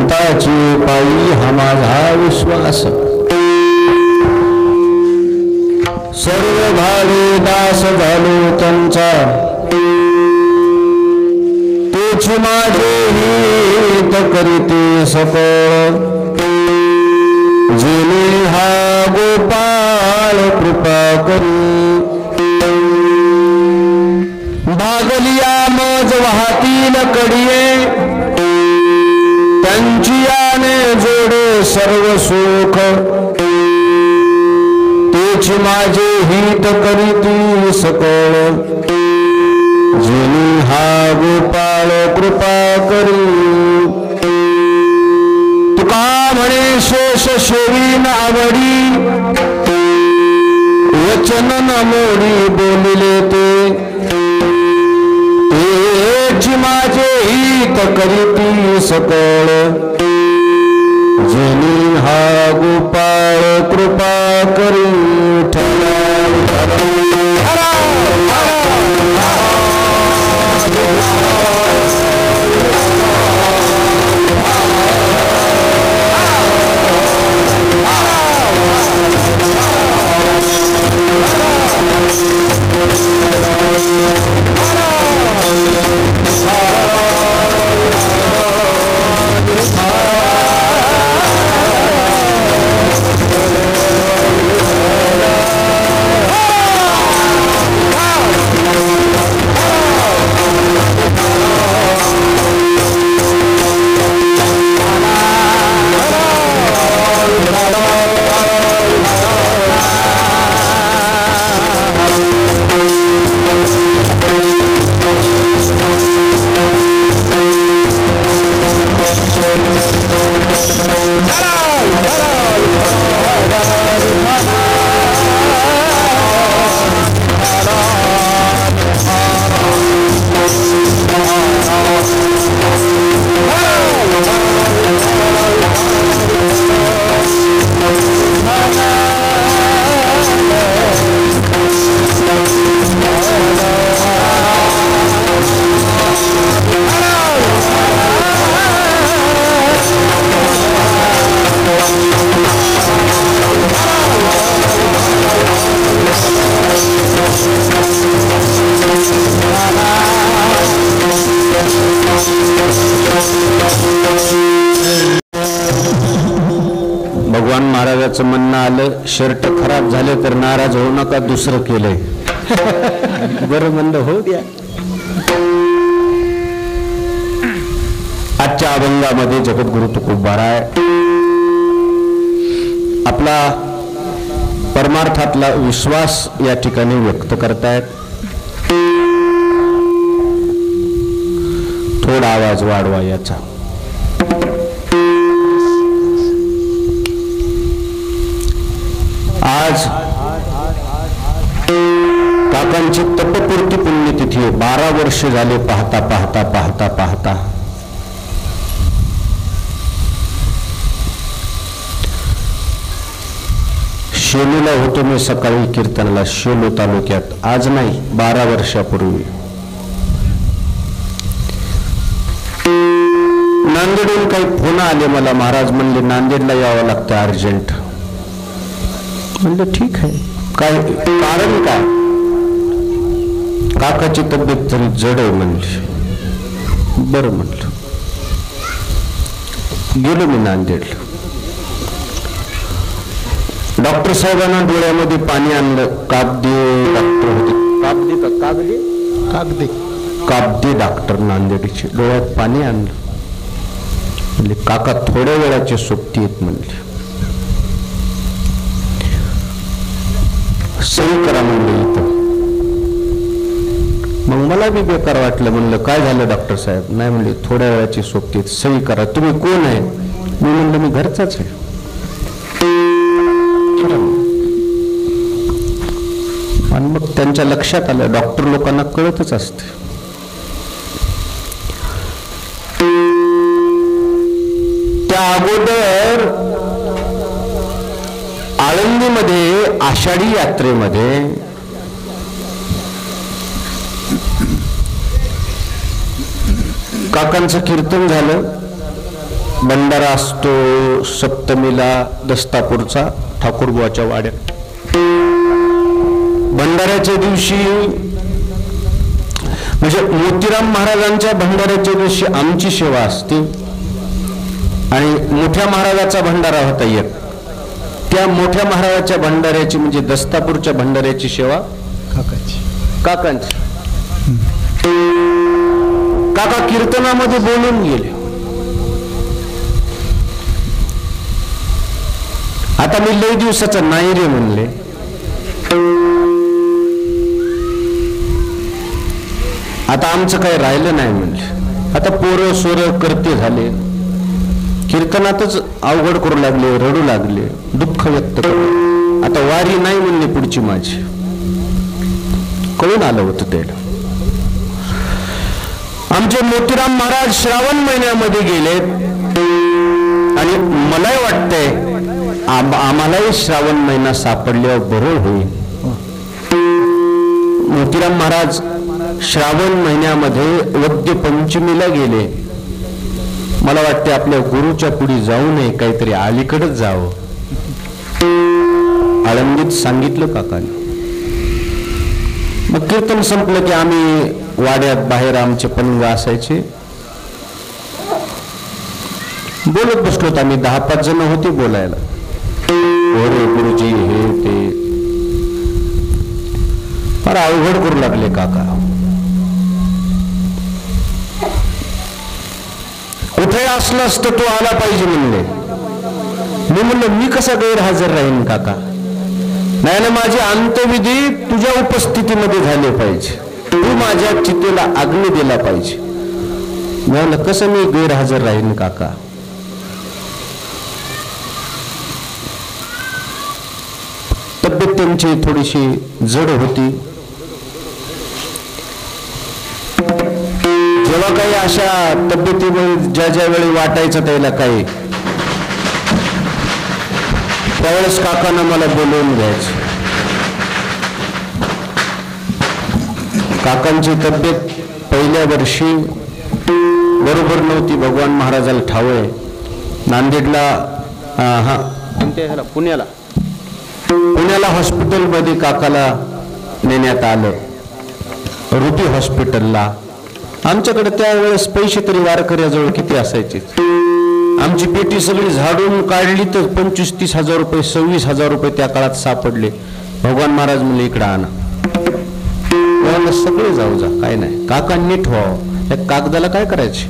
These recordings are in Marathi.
भगवंताची पायी हा माझा विश्वास सर्व भावे दास झालो त्यांचा तेच माझे हित करीते सकळ जेणे हा गोपाळ कृपा करी भागलिया मज वाहतील कडिये त्यांची याने जोडे सर्व सुख तेच माझे हित करीती सकळ जेणे हा गोपाळ कृपा करी तुका म्हणे शेष शेवीन आवडी वचन न मोडी बोलिले तेच माझे हित करीती सकळ जेणे हा गोपाळ कृपा करी भगवान महाराजांचं म्हणणं आलं शर्ट खराब झाले तर नाराज होऊ नका दुसरं केलंय बरं म्हणलं हो द्या. आजच्या अभंगामध्ये जगद्गुरु तुकोबाराय आपला परमार्थातला विश्वास या ठिकाणी व्यक्त करतायत. थोडा आवाज वाढवा याचा. आज काकांची तपपूर्ती पुण्यतिथी आहे. 12 वर्ष झाले पाहता पाहता पाहता पाहता. शेलूला होतो मी सकाळी कीर्तनाला शेलू तालुक्यात. आज नाही 12 वर्षापूर्वी. नांदेडहून काही फोन आले मला. महाराज म्हणले नांदेडला यावं लागतं अर्जंट. म्हणलं ठीक आहे. काय कारण काय? काकाची तब्येत तरी जड आहे म्हणली. बरं म्हटलं. गेलो मी नांदेडला. डॉक्टर साहेबांना डोळ्यामध्ये पाणी आणलं. कागदे डॉक्टर होते. कागदे का कागदे कागदे कागदे डॉक्टर नांदेडचे. डोळ्यात पाणी आणलं. म्हणले काका थोड्या वेळाचे सोबती आहेत म्हणले. सही करा म्हणले इथं. मग मला बी बेकार वाटलं. म्हणलं काय झालं डॉक्टर साहेब? नाही म्हणले थोड्या वेळाची सोबती आहेत सही करा. तुम्ही कोण आहे? मी म्हणलं मी घरचाच आहे. आणि मग त्यांच्या लक्षात आलं डॉक्टर लोकांना कळतच असते. त्या अगोदर आळंदीमध्ये आषाढी यात्रेमध्ये काकांचं कीर्तन झालं. भंडारा असतो सप्तमीला दस्तापूरचा ठाकूरबुवाच्या वाड्यात. भंडाऱ्याच्या दिवशी म्हणजे मोतीराम महाराजांच्या भंडाऱ्याच्या दिवशी आमची सेवा असते आणि मोठ्या महाराजाचा भंडारा होता एक. त्या मोठ्या महाराजाच्या भंडाऱ्याची म्हणजे दस्तापूरच्या भंडाऱ्याची सेवा काकांची. काका कीर्तनामध्ये बोलून गेले. आता मी लई दिवसाचा नाही रे म्हणले. आता आमचं काही राहिलं नाही म्हणले. आता पोरं सोरं करते झाले, कीर्तनातच अवघड करू लागले, रडू लागले, दुःख व्यक्त करू. आता वारी नाही म्हणले पुढची माझी. कळून आलं होतं त्याला. आमचे मोतीराम महाराज श्रावण महिन्यामध्ये गेले आणि मलाही वाटतंय आम्हालाही श्रावण महिना सापडल्यावर बरं होईल. मोतीराम महाराज श्रावण महिन्यामध्ये वद्य पंचमीला गेले. मला वाटते आपल्या गुरुच्या पुढे जाऊ नये, काहीतरी अलीकडेच जावं. आळंदीत सांगितलं काकाने. मग कीर्तन संपलं की आम्ही वाड्यात बाहेर आमचे पलंग असायचे, बोलत बसलोत आम्ही. 10-5 जण होते बोलायला. अरे गुरुजी हे ते फार अवघड करू लागले काका. कुठे असलं असतं तो आला पाहिजे म्हणले. मी म्हणलं मी कसा गैरहजर राहीन काका. नाही ना, माझे अंत्यविधी तुझ्या उपस्थितीमध्ये झाले पाहिजे. तू माझ्या चितेला अग्नी दिला पाहिजे. म्हणलं कसं मी गैरहजर राहीन काका. तब्येत त्यांची थोडीशी जड होती. जेव्हा काही अशा तब्येतीमुळे ज्या वेळी वाटायचं त्याला काही, त्यावेळेस काकांना मला बोलवून घ्यायचं. काकांची तब्येत पहिल्या वर्षी बरोबर नव्हती. भगवान महाराजाला ठाव आहे. नांदेडला पुण्याला हॉस्पिटलमध्ये काकाला नेण्यात आलं, रुपी हॉस्पिटलला. आमच्याकडे त्यावेळेस पैसे तरी वारकऱ्याजवळ किती असायचे. आमची पेटी सगळी झाडून काढली तर 25-30 हजार रुपये, 26,000 रुपये त्या काळात सापडले. भगवान महाराज म्हणले इकडं आणा. सगळे जाऊ जा, काय नाही. काका नीट व्हावं. त्या कागदाला काय करायचे.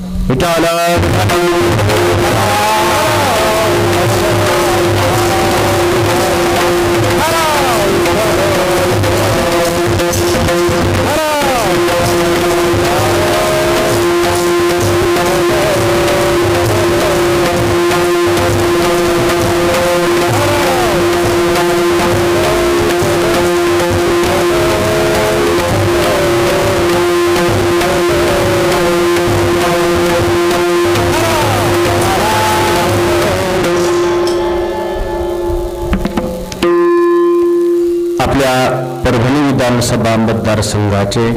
परभणी विधानसभा मतदारसंघाचे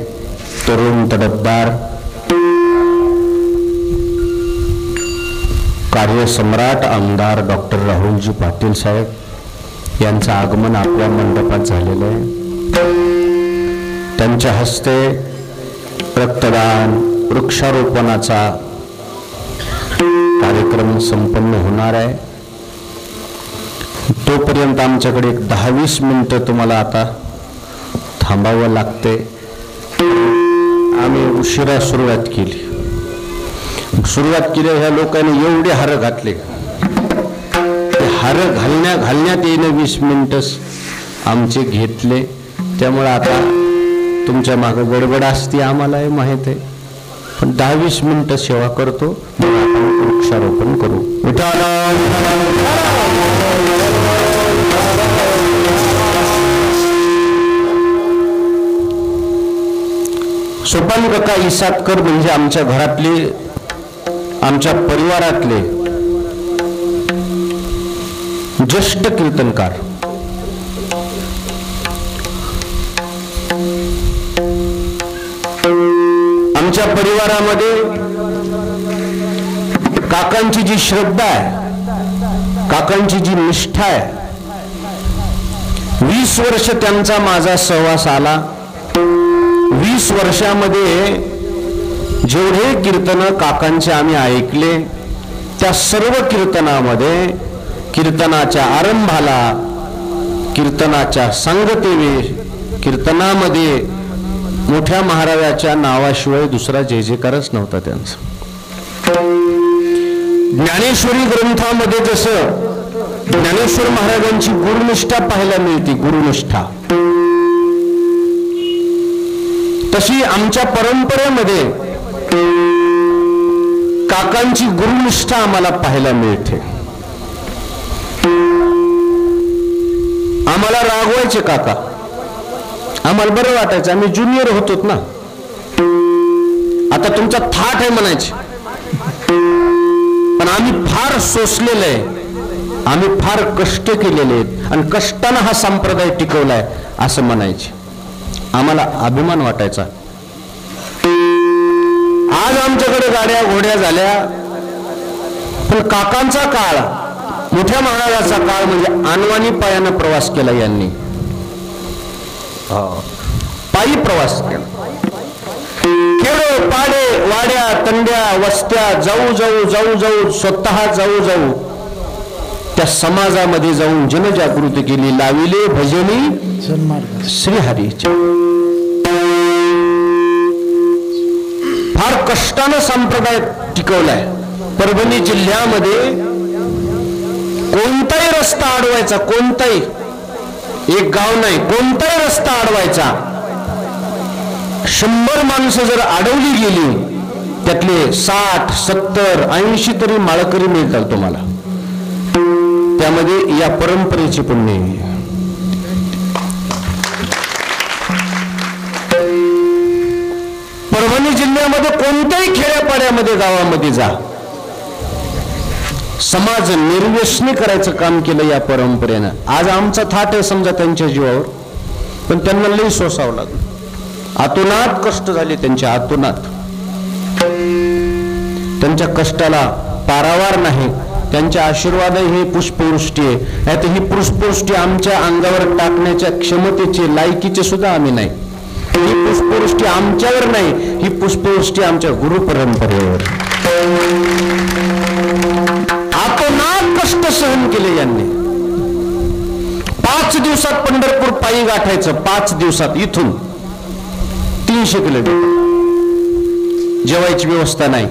तरुण तडफदार, कार्यसम्राट आमदार डॉक्टर राहुलजी पाटील साहेब यांचं आगमन आपल्या मंडपात झालेलं आहे. त्यांच्या हस्ते रक्तदान, वृक्षारोपणाचा कार्यक्रम संपन्न होणार आहे. तोपर्यंत आमच्याकडे 10-20 मिनिटं तुम्हाला आता थांबावं लागते. आम्ही उशिरा सुरुवात केली. ह्या लोकांनी एवढे हार घातले. ते हार घालण्यात येणं 20 मिनिटं आमचे घेतले. त्यामुळे आता तुमच्या मागं गडबड असते, आम्हालाही माहीत आहे. पण 10-20 मिनिटं सेवा करतो, मग आपण वृक्षारोपण करू. सोपान काका इसातकर म्हणजे आमच्या घरातले, आमच्या परिवारातले ज्येष्ठ कीर्तनकार. आमच्या परिवारामध्ये काकांची जी श्रद्धा आहे, काकांची जी निष्ठा आहे, 20 वर्ष त्यांचा माझा सहवास आला. 20 वर्षामध्ये जेवढे कीर्तन काकांचे आम्ही ऐकले, त्या सर्व कीर्तनामध्ये, कीर्तनाच्या आरंभाला, कीर्तनाच्या सांगतेवेळी, कीर्तनामध्ये मोठ्या महाराजाच्या नावाशिवाय दुसरा जय जयकारच नव्हता त्यांचा. ज्ञानेश्वरी ग्रंथामध्ये जसं ज्ञानेश्वर महाराजांची गुरुनिष्ठा पाहायला मिळते, गुरुनिष्ठा, तशी आमच्या परंपरेमध्ये काकांची गुरुनिष्ठा आम्हाला पाहायला मिळते. आम्हाला रागवायचे काका, आम्हाला बरं वाटायचं, आम्ही ज्युनियर होतो ना. आता तुमचा थाट आहे म्हणायचे, पण आम्ही फार सोसलेलं आहे, आम्ही फार कष्ट केलेले आहेत आणि कष्टानं हा संप्रदाय टिकवलाय असं म्हणायचे. आम्हाला अभिमान वाटायचा. आज आमच्याकडे गाड्या घोड्या झाल्या, पण काकांचा काळ, मोठ्या महाराजाचा काळ म्हणजे अनवाणी पायानं प्रवास केला यांनी. पायी प्रवास केला. खेडो पाडे वाड्या तंड्या वस्त्या जाऊ जाऊ जाऊ जाऊ स्वतः जाऊ जाऊ त्या समाजामध्ये जाऊन जनजागृती केली. लाविले भजनी श्रीहरीचे. फार कष्टानं संप्रदाय टिकवलाय. परभणी जिल्ह्यामध्ये कोणताही रस्ता अडवायचा, कोणताही, एक गाव नाही, कोणताही रस्ता अडवायचा, 100 माणसं जर अडवली गेली, त्यातले 60, 70, 80 तरी माळकरी मिळतात तुम्हाला. त्यामध्ये या परंपरेची पुण्य. परभणी जिल्ह्यामध्ये कोणत्याही खेड्यापाड्यामध्ये, गावामध्ये जा, समाज निर्व्यसनी करायचं काम केलं या परंपरेनं. आज आमचा थाट आहे समजा त्यांच्या जीवावर, पण त्यांना लई सोसावं लागलं. आतोनात कष्ट झाले त्यांच्या, आतोनात. त्यांच्या कष्टाला पारावार नाही. त्यांच्या आशीर्वाद ही पुष्पवृष्टी आहे. नाहीतर ही पुष्पवृष्टी आमच्या अंगावर टाकण्याच्या क्षमतेचे, लायकीचे सुद्धा आम्ही नाही. ही पुष्पवृष्टी आमच्यावर नाही, ही पुष्पवृष्टी आमच्या गुरु परंपरेवर. आतोनात कष्ट सहन केले यांनी. 5 दिवसात पंढरपूर पायी गाठायचं, 5 दिवसात. इथून 300 किलोमीटर. जेवायची व्यवस्था नाही.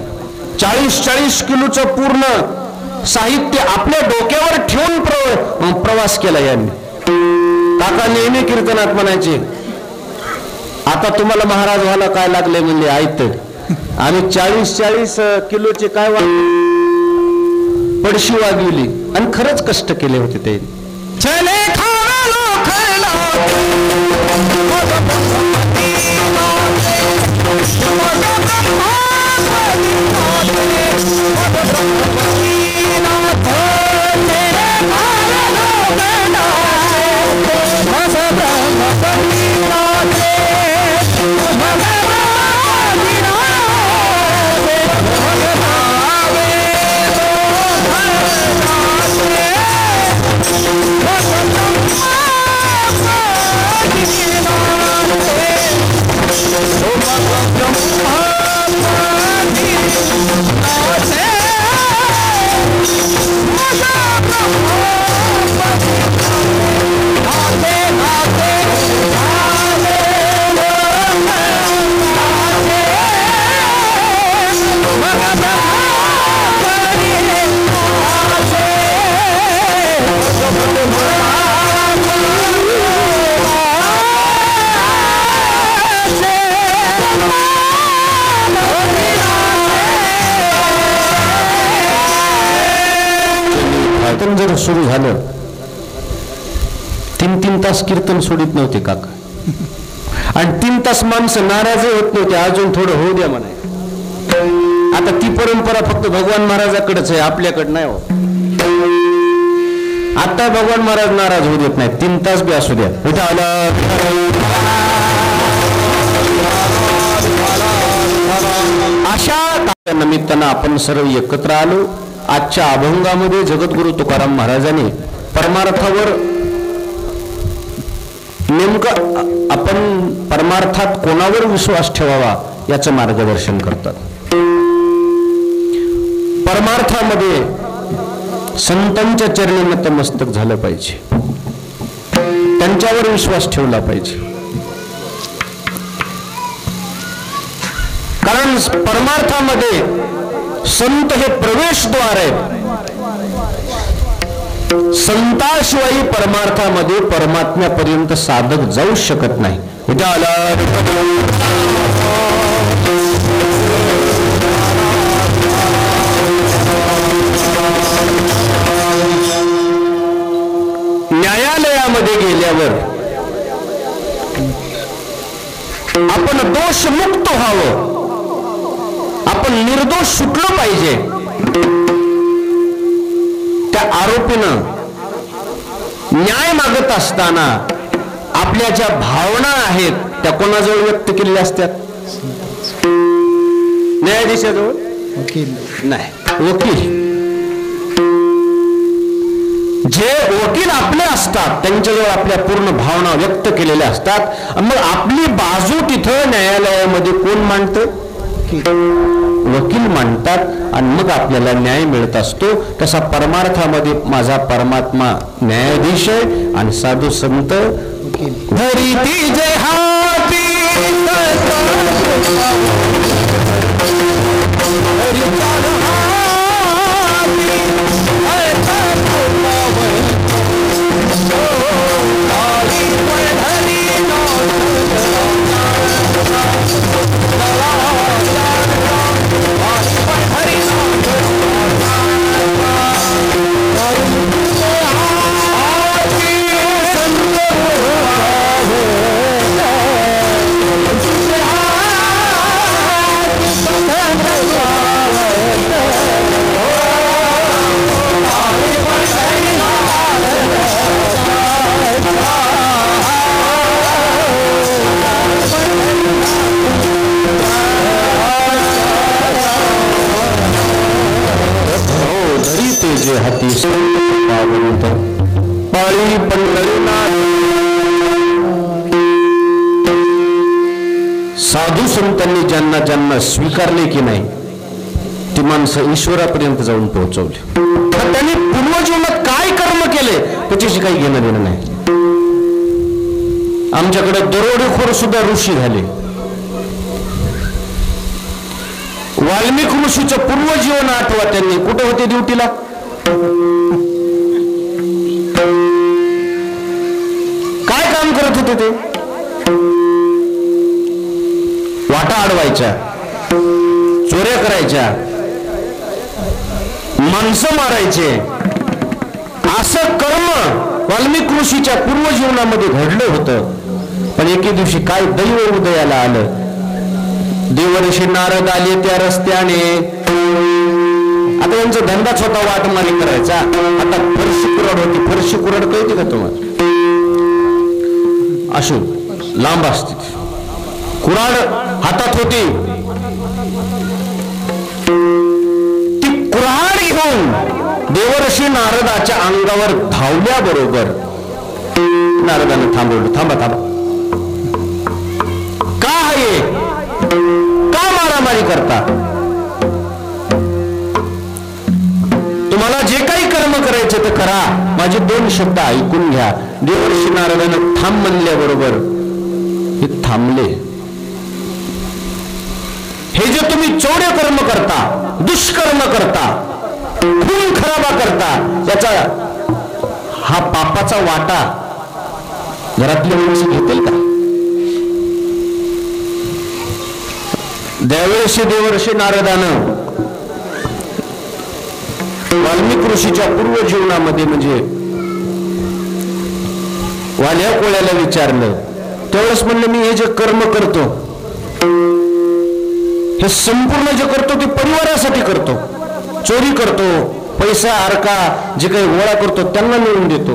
40-40 किलोचं पूर्ण साहित्य आपल्या डोक्यावर ठेवून प्रवास केला यांनी. काका नेहमी कीर्तनात म्हणायचे, आता तुम्हाला महाराज व्हायला काय लागले म्हणजे ऐकत. आम्ही 40-40 किलोचे काय पडशी वागविली आणि खरंच कष्ट केले होते ते. चले जर सुरू झालं, 3-3 तास कीर्तन सोडित नव्हते काका. आणि 3 तास माणसं नाराजही होत नव्हते, अजून थोडं होऊ द्या म्हणाय. आता ती परंपरा फक्त भगवान महाराजाकडेच आहे, आपल्याकडे नाही हो. आता भगवान महाराज नाराज होऊ देत नाही, 3 तास बी असू द्या. अशा निमित्तानं आपण सर्व एकत्र आलो. आजच्या अभंगामध्ये जगद्गुरु तुकाराम महाराजांनी परमार्थावर नेमकं आपण परमार्थात कोणावर विश्वास ठेवावा याचं मार्गदर्शन करतात. परमार्थामध्ये संतांच्या चरणी नतमस्तक झालं पाहिजे, त्यांच्यावर विश्वास ठेवला पाहिजे. कारण परमार्थामध्ये संत हे प्रवेशद्वार आहेत. संताशिवाय परमार्थामध्ये परमात्म्यापर्यंत साधक जाऊ शकत नाही. न्यायालयामध्ये गेल्यावर आपण दोषमुक्त व्हावं, आपण निर्दोष सुटलो पाहिजे. त्या आरोपीनं न्याय मागत असताना आपल्या ज्या भावना आहेत त्या कोणाजवळ व्यक्त केलेल्या असतात? न्यायाधीशाजवळ? वकील नाही, वकील. जे वकील आपले असतात त्यांच्याजवळ आपल्या पूर्ण भावना व्यक्त केलेल्या असतात. मग आपली बाजू तिथं न्यायालयामध्ये कोण मांडतं? वकील मांडतात आणि मग आपल्याला न्याय मिळत असतो. तसा परमार्थामध्ये माझा परमात्मा न्यायाधीश आहे आणि साधू संत धरिती जय हाती हाती पाळी पंढरीनाथ. साधू संतांनी ज्यांना ज्यांना स्वीकारले की नाही ती माणसं ईश्वरापर्यंत जाऊन पोहोचवली. त्यांनी पूर्वजीवनात काय कर्म केले त्याच्याशी काही घेणं देणं नाही. आमच्याकडे दरोडेखोर सुद्धा ऋषी झाले. वाल्मिक ऋषीचं पूर्वजीवन आठवा. त्यांनी कुठे होते ड्युटीला? काय काम करत होते ते? वाटा अडवायच्या, चोऱ्या करायच्या, माणसं मारायचे. असं कर्म वाल्मिक ऋषीच्या पूर्वजीवनामध्ये घडलं होतं. पण एके दिवशी काय दैव उदयाला आलं. देवर्षी नारद आले त्या रस्त्याने. आता यांचा धंदाच होता वाटमारी करायचा. आता फरशी कुराड होती. फरशी कुराड कळते का तुम्हाला? अशो लांब असते. कुराड हातात होती. ती कुऱ्हाड घेऊन देवर्षी नारदाच्या अंगावर धावल्याबरोबर नारदाने थांबवलं. थांबा थांबा, का आहे? का मारामारी करता? तुम्हाला जे काही कर्म करायचे ते करा, माझे दोन शब्द ऐकून घ्या. देवर्षी नारदानं थांब म्हणल्याबरोबर हे थांबले. हे जे तुम्ही चोऱ्या कर्म करता, दुष्कर्म करता, खून खराबा करता, याचा हा पापाचा वाटा घरातले माणसं घेतील का? देवर्षी नारदानं वाल्मिक ऋषीच्या पूर्व जीवनामध्ये म्हणजे वाल्या कोळ्याला विचारलं. त्यावेळेस म्हणलं मी हे जे कर्म करतो हे संपूर्ण जे करतो ते परिवारासाठी करतो. चोरी करतो, पैसा अडका जे काही गोळा करतो त्यांना मिळवून देतो.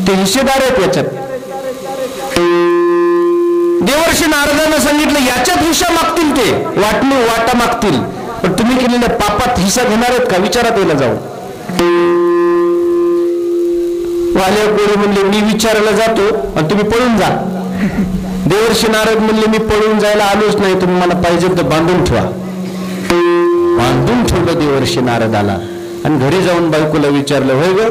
ते हिस्सेदार आहेत याच्यात. देवर्षी नारदानं सांगितलं याच्यात हिस्सा मागतील, ते वाटा मागतील. पण तुम्ही केलेल्या पापात हिस्सा घेणार आहेत का? विचारा त्याला जाऊन. वाल्या कोळी म्हणले मी विचारायला जातो आणि तुम्ही पळून जा. देवर्षी नारद म्हणले मी पळून जायला आलोच नाही, तुम्ही मला पाहिजे तर बांधून ठेवा. बांधून ठेवलं देवर्षी नारदाला आणि घरी जाऊन बायकोला विचारलं, होय ग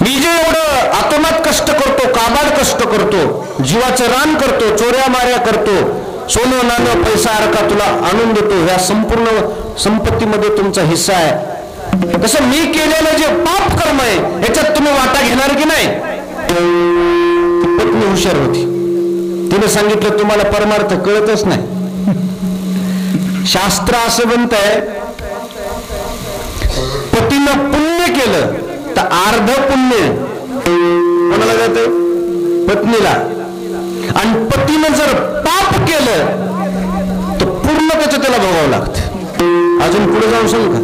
मी जे एवढं आतोनात कष्ट करतो, काबाड कष्ट करतो, जीवाचं रान करतो, चोऱ्या माऱ्या करतो, सोनं नाणं पैसा अरका तुला आणून देतो, ह्या संपूर्ण संपत्तीमध्ये तुमचा हिस्सा आहे, तसं मी केलेलं जे पाप कर्म आहे ह्याच्यात तुम्ही वाटा घेणार की नाही? पत्नी हुशार होती, तिने सांगितलं तुम्हाला परमार्थ कळतच नाही. शास्त्र असं म्हणतंय पतीनं पुण्य केलं तर अर्ध पुण्य कोणाला जाते? पत्नीला. आणि पतीनं जर पाप केलं तर पूर्ण त्याचं त्याला भोगावं लागतं. अजून पुढे जाऊन सांगू का?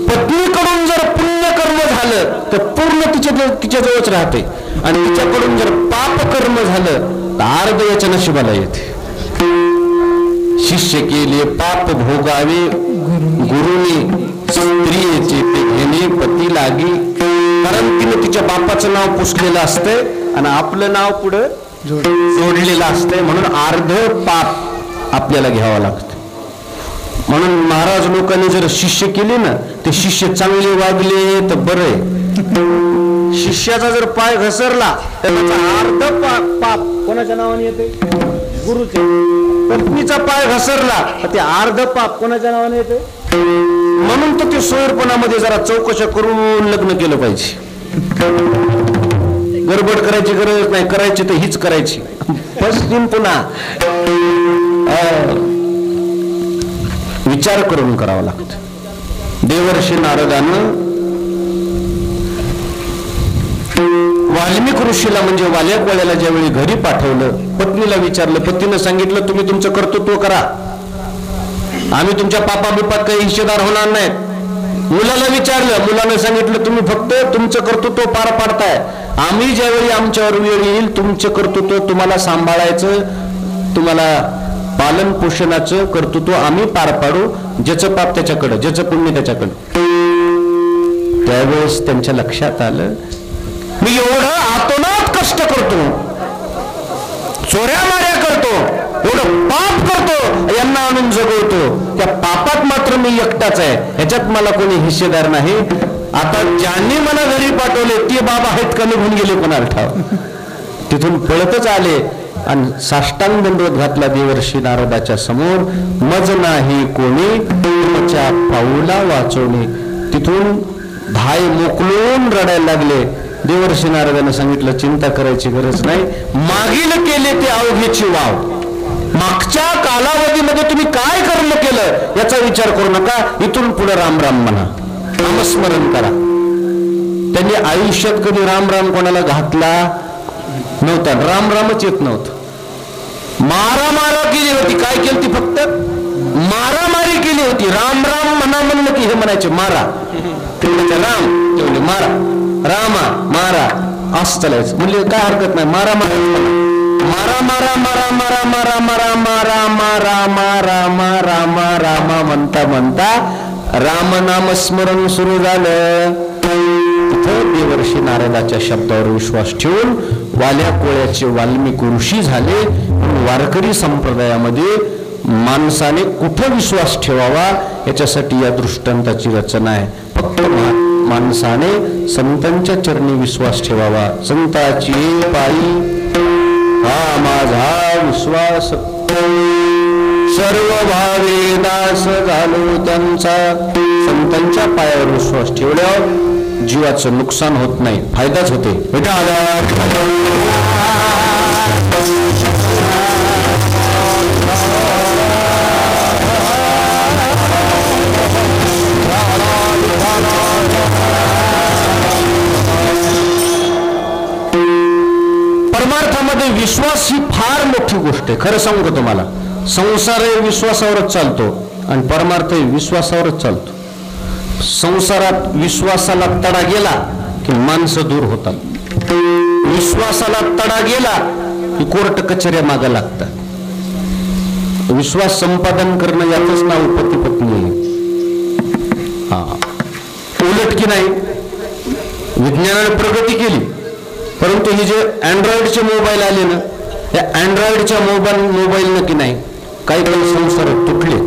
पत्नीकडून जर पुण्य कर्म झालं तर पूर्ण तिच्या जवळच राहते आणि तिच्याकडून जर पाप कर्म झालं तर अर्ध याच्या नशिबाला येते. शिष्य केले पाप भोगावे गुरुनी, स्त्रियेचे ते घेणे पती लागी. कारण तिने तिच्या बापाचं नाव पुसलेलं असतंय आणि आपलं नाव पुढं जोडलेलं असतंय, म्हणून अर्ध पाप आपल्याला घ्यावं लागतं. म्हणून महाराज लोकांनी जर शिष्य केले ना, ते शिष्य चांगले वागले तर बरं आहे. शिष्याचा जर पाय घसरला तर त्याचा अर्ध पाप कोणाच्या नावाने येते? गुरुचे. पत्नीचा पाय घसरला तर ते अर्ध पाप कोणाच्या नावाने येते? म्हणून तर ते सोयरपणामध्ये जरा चौकशा करून लग्न केलं पाहिजे. गडबड करायची गरज नाही, करायची तर हीच करायची. पश्चिम पुन्हा विचार करून करावं लागतं. देवर्षी नारदानं वाल्मिक ऋषीला म्हणजे वाल्या कोळ्याला ज्यावेळी घरी पाठवलं, पत्नीला विचारलं, पत्नीनं सांगितलं तुम्ही तुमचं कर्तृत्व करा, आम्ही तुमच्या पापा बिपात काही हिस्सेदार होणार नाहीत. मुलाला विचारलं, मुलानं सांगितलं तुम्ही फक्त तुमचं कर्तृत्व पार पाडताय, आम्ही ज्यावेळी आमच्यावर वेळ येईल तुमचं कर्तृत्व तुम्हाला सांभाळायचं, तुम्हाला पालन पोषणाचं कर्तृत्व आम्ही पार पाडू, ज्याचं पाप त्याच्याकडं, ज्याचं पुण्य त्याच्याकडं. त्यावेळेस त्यांच्या लक्षात आलं मी एवढं आतोनात कष्ट करतो, चोऱ्या माऱ्या करतो, एवढं पाप करतो, यांना आणून जगवतो, त्या पापात मात्र मी एकटाच आहे, ह्याच्यात मला कोणी हिस्सेदार नाही. आता ज्यांनी मला घरी पाठवले ते बाबा आहेत का निघून गेले कोणाला ठाव. तिथून पळतच आले आणि साष्टांग दंडवत घातला देवर्षी नारदाच्या समोर. मज नाही कोणी तुमच्या पाऊला वाचवणे. तिथून धाय मोकलून रडायला लागले. देवर्षी नारदाने सांगितलं चिंता करायची गरज नाही, मागील केले ते अवघेची वाव. मागच्या कालावधीमध्ये तुम्ही काय कर्म केलं याचा विचार करू नका, इथून पुढे राम राम म्हणा, नामस्मरण करा. त्यांनी आयुष्यात कधी राम राम कोणाला घातला नव्हता, राम रामच येत नव्हतं. मारामारा केली होती, काय केली ती? फक्त मारामारी केली होती. राम राम म्हणा म्हणलं की हे म्हणायचे मारा, तेवढे राम तेवढे मारा, रामा मारा असं चालायचं. म्हणजे काय हरकत नाही, मारा मारा मारा मारा मारा मारा मारा मारा मारा मारा मारा मारा मारा रामा म्हणता म्हणता रामनाम स्मरण सुरू झालं. तिथं देवर्षी नारदाच्या शब्दावर विश्वास ठेवून वाल्या कोळ्याचे वाल्मिक ऋषी झाले. वारकरी संप्रदायामध्ये माणसाने कुठं विश्वास ठेवावा याच्यासाठी या दृष्टांताची रचना आहे. फक्त माणसाने संतांच्या चरणी विश्वास ठेवावा. संताची पायी हा माझा विश्वास, सर्व भावे नाश झालो त्यांचा. संतांच्या पायावर विश्वास ठेवल्यावर जीवाचं नुकसान होत नाही, फायदाच होते. परमार्थामध्ये विश्वास ही फार मोठी गोष्ट आहे. खरं सांगू का तुम्हाला, संसार विश्वासावरच चालतो आणि परमार्थ विश्वासावरच चालतो. संसारात विश्वासाला तडा गेला की माणसं दूर होतात, विश्वासाला तडा गेला की कोर्ट कचऱ्या मागे लागतात. विश्वास संपादन करणं याचंच नाव पती पत्नी आहे. हा, उलट की नाही, विज्ञानाने प्रगती केली, परंतु हे जे अँड्रॉइडचे मोबाईल आले ना, या अँड्रॉइडच्या मोबाईल की नाही काही काही संसार तुटले.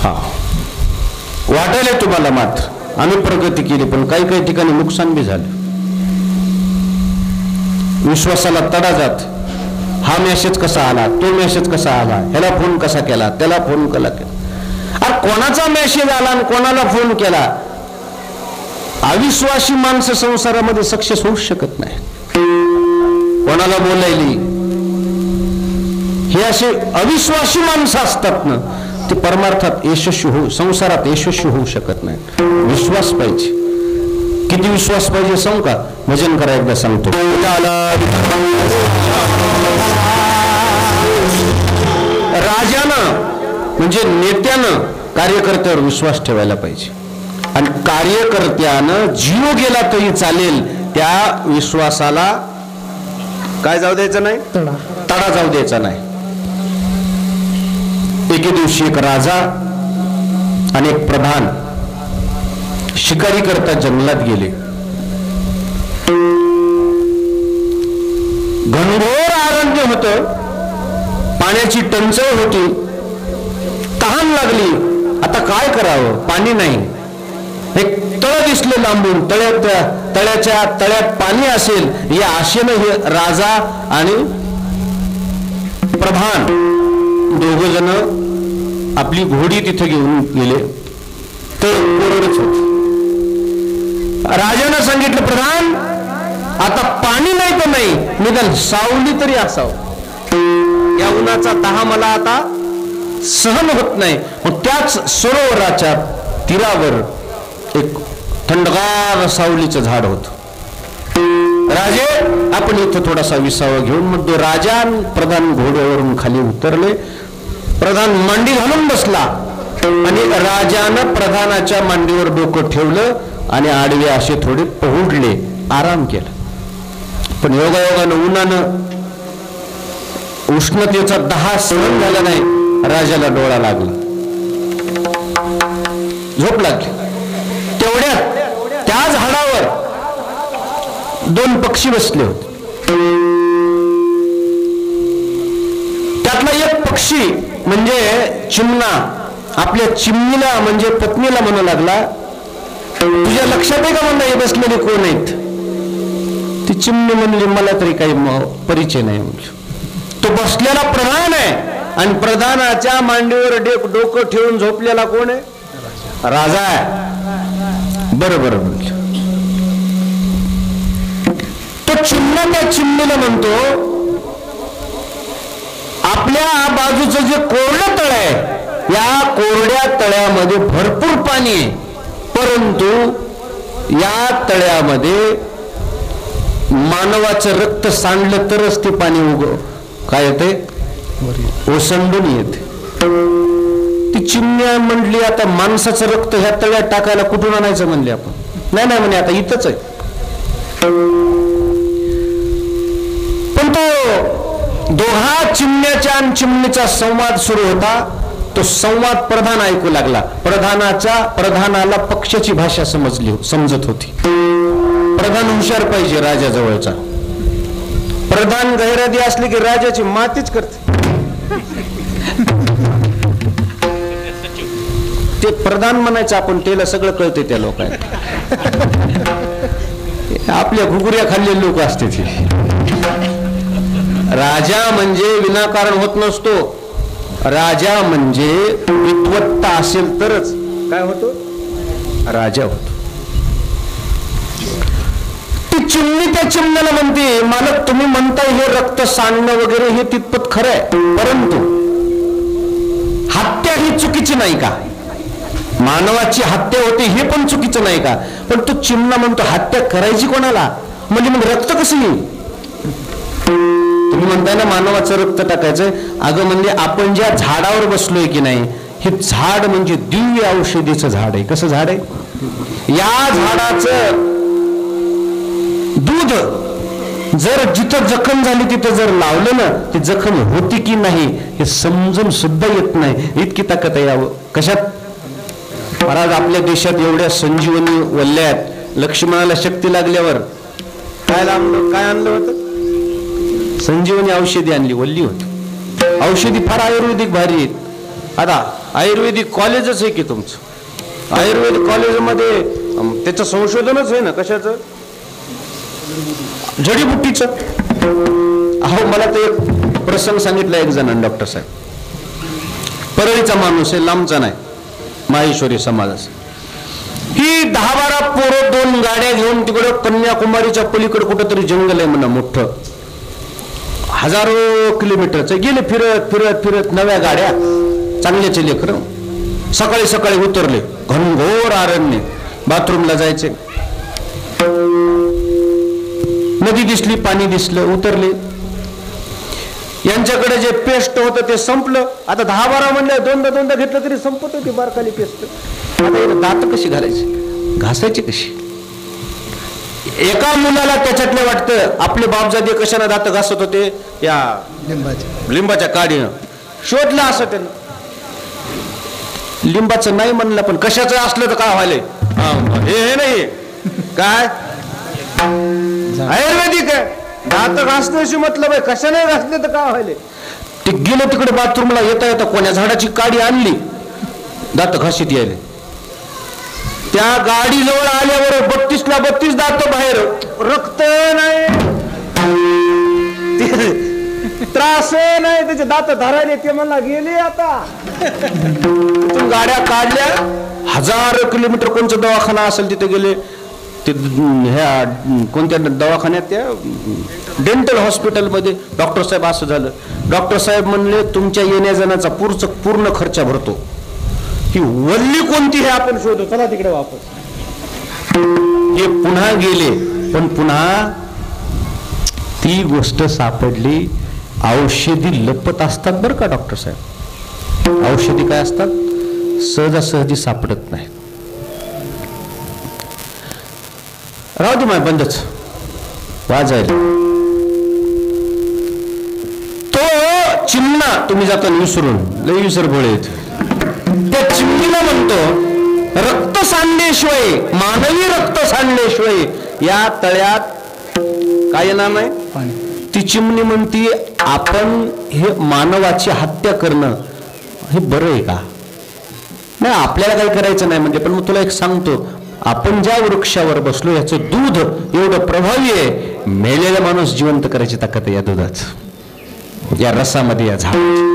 हा, वाटायला तुम्हाला मात्र आम्ही प्रगती केली, पण काही काही ठिकाणी नुकसान बी झालं. विश्वासाला तडा जात. हा मेसेज कसा आला, तो मेसेज कसा आला, ह्याला फोन कसा केला, त्याला फोन कसा केला. अरे कोणाचा मेसेज आला आणि कोणाला फोन केला, अविश्वासी माणसं संसारामध्ये सक्सेस होऊ शकत नाही. कोणाला बोलायली, हे असे अविश्वासी माणसं असतात ना, ते परमार्थात यशस्वी होऊ, संसारात यशस्वी होऊ शकत नाही. विश्वास पाहिजे. किती विश्वास पाहिजे सांगू का? भजन करा एकदा सांगतो. राजानं म्हणजे नेत्यानं कार्यकर्त्यावर विश्वास ठेवायला पाहिजे, आणि कार्यकर्त्यानं जीव गेला तरी चालेल, त्या विश्वासाला काय जाऊ द्यायचं नाही, तडा जाऊ द्यायचा नाही. एके दिवशी एक राजा आणि एक प्रधान शिकारी करता जंगलात गेले. घनघोर अरण्य होतं, पाण्याची टंचाई होती, तहान लागली. आता काय करावं, पाणी नाही. एक तळ दिसले लांबून, तळ्याच्या तळ्यात पाणी असेल या आशेनं हे राजा आणि प्रधान दोघ जण आपली घोडी तिथे घेऊन गेले. तर कोरडच होत. राजानं सांगितलं, प्रधान आता पाणी नाही तर नाही, निदान सावली तरी असावं. या उन्हाचा तहा मला आता सहन होत नाही. मग त्याच सरोवराच्या तीरावर एक थंडगार सावलीचं झाड होत. राजे आपण इथं थोडासा विसावा घेऊन, मग तो राजा प्रधान घोड्यावरून खाली उतरले. प्रधान मांडी घालून बसला आणि राजानं प्रधानाच्या मांडीवर डोकं ठेवलं आणि आडवे असे थोडे पहुडले, आराम केला. पण योगायोगानं उन्हानं उष्णतेचा दहा सहन झाला नाही. राजाला डोळा लागला, झोप लागली. तेवढ्यात त्या झाडावर दोन पक्षी बसले होते. त्यातला एक पक्षी म्हणजे चिमणा आपल्या चिमणीला म्हणजे पत्नीला म्हणू लागला, तुझ्या लक्षात आहे का म्हणलं हे बसलेले कोण आहेत? ती चिमणी म्हणली, मला तरी काही परिचय नाही. म्हणजे तो बसलेला प्रधान आहे, आणि प्रधानाच्या मांडीवर डोकं ठेवून झोपलेला कोण आहे? राजा आहे. बरोबर म्हणलं. तो चिमणा त्या चिमणीला म्हणतो, आपल्या बाजूचं जे कोरडं तळ आहे, या कोरड्या तळ्यामध्ये भरपूर पाणी आहे, परंतु या तळ्यामध्ये मानवाचं रक्त सांडलं तरच ते पाणी काय येते, ओसंडून येते. ती चिमण्या म्हणली, आता माणसाचं रक्त ह्या तळ्यात टाकायला कुठून आणायचं म्हणले आपण? नाही नाही म्हणे, आता इथंच आहे. पण तो दोघा चिमण्याच्या आणि चिमणीचा संवाद सुरू होता. तो संवाद प्रधान ऐकू लागला. प्रधानाला पक्षाची भाषा समजत होती. प्रधान हुशार पाहिजे राजाजवळचा. प्रधान गैरादी असले की राजाची मातीच करते. ते प्रधान म्हणायचं आपण, त्याला सगळं कळते त्या लोकांना. आपल्या घुगुऱ्या खाल्लेले लोक असते ते. राजा म्हणजे विनाकारण होत नसतो. राजा म्हणजे विद्वत्ता असेल तरच काय होतो, राजा होतो. ती चिमणी त्या चिमण्याला म्हणते, मालक तुम्ही म्हणताय हे रक्त सांडणं वगैरे हे तितपत खरं आहे, परंतु हत्या ही चुकीची नाही का? मानवाची हत्या होते हे पण चुकीचं नाही का? पण तो चिमणा म्हणतो, हत्या करायची कोणाला? म्हणजे मग रक्त कसं येईल? तुम्ही म्हणताय ना मानवाचं रक्त टाकायचंय. अगं म्हणजे आपण ज्या झाडावर बसलोय की नाही, हे झाड म्हणजे दिव्य औषधीचं झाड आहे. कसं झाड आहे? या झाडाचं दूध जर जिथं जखम झाली तिथं जर लावलं ना, ती जखम होती की नाही हे समजून सुद्धा येत नाही, इतकी ताकद आहे यावं. कशात? महाराज आपल्या देशात एवढ्या संजीवनी वल्ल्यात, लक्ष्मणाला शक्ती लागल्यावर काय आणलं होतं? संजीवनी औषधी आणली, वल्ली होती. औषधी फार आयुर्वेदिक भारी आहेत. आता आयुर्वेदिक कॉलेजच आहे की तुमचं, आयुर्वेदिक कॉलेजमध्ये त्याचं संशोधनच आहे ना. कशाचं? जडीबुट्टीचं. अहो मला ते एक प्रसंग सांगितला एक जणांनी, डॉक्टर साहेब, परळीचा माणूस आहे, लांबचा नाही, माहेश्वरी समाजाचा. ही 10-12 पोरं 2 गाड्या घेऊन तिकडं कन्याकुमारीच्या पलीकडे कुठंतरी जंगल आहे म्हणा मोठं, 1000 किलोमीटरचं. गेले फिरत फिरत फिरत, नव्या गाड्या, चांगल्याचे लेकरं. सकाळी सकाळी उतरले, घनघोर अरण्य, बाथरूमला जायचे. नदी दिसली, पाणी दिसलं, उतरले. यांच्याकडे जे पेस्ट होतं ते संपलं. आता 10-12 म्हणलं, दोनदा घेतलं तरी संपत होती बारकाली पेस्ट. आता दात कशी घालायची, घासायची कशी? एका मुलाला त्याच्यातले वाटतं आपले बापजादे कशाने दात घासत होते, या लिंबाच्या काडीनं. शोधलं असं त्यानं, लिंबाचं नाही म्हणलं, पण कशाचं असलं तर काय व्हायलंय? हे नाही काय आयुर्वेदिक आहे, दात घासण्याशी मतलब आहे, कशाने घासले तर काय व्हायले? ते गेलं तिकडे बाथरूमला, येता येता कोण्या झाडाची काडी आणली, दात घाशीत यायले. त्या गाडी जवळ आल्यावर 32ला 32 दात बाहेर, रक्त नाही, त्रास नाही, त्याचे दात धरायले. ते मला गेले. आता गाड्या काढल्या, 1000 किलोमीटर कोणचा दवाखाना असेल तिथे गेले. ते ह्या कोणत्या दवाखान्यात, त्या डेंटल हॉस्पिटलमध्ये. डॉक्टर साहेब असं झालं, डॉक्टर साहेब म्हणले तुमच्या येण्या जाण्याचा पूर्ण खर्च भरतो. ही वल्ली कोणती हे आपण शोधू, चला तिकडे वापस. हे पुन्हा गेले, पण पुन्हा ती गोष्ट सापडली. औषधी लपत असतात बरं का डॉक्टर साहेब, औषधी काय असतात सहजासहजी सापडत नाही. राहू दे माय, बंदच वाजायला. तो चिमणा तुम्ही जाताना विसरून, लई विसर भोळेत, त्या चिमणीला म्हणतो रक्त सांडल्याशिवाय, मानवी रक्त सांडल्याशिवाय या तळ्यात काय नाम आहे? ती चिमणी म्हणती आपण हे मानवाची हत्या करणं हे बरं आहे का? नाही, आपल्याला काही करायचं नाही म्हणजे. पण मग तुला एक सांगतो, आपण ज्या वृक्षावर बसलो याचं दूध एवढं प्रभावी आहे, मेलेला माणूस जिवंत करायची ताकद आहे या दुधाच, या रसामध्ये, या झाडाची.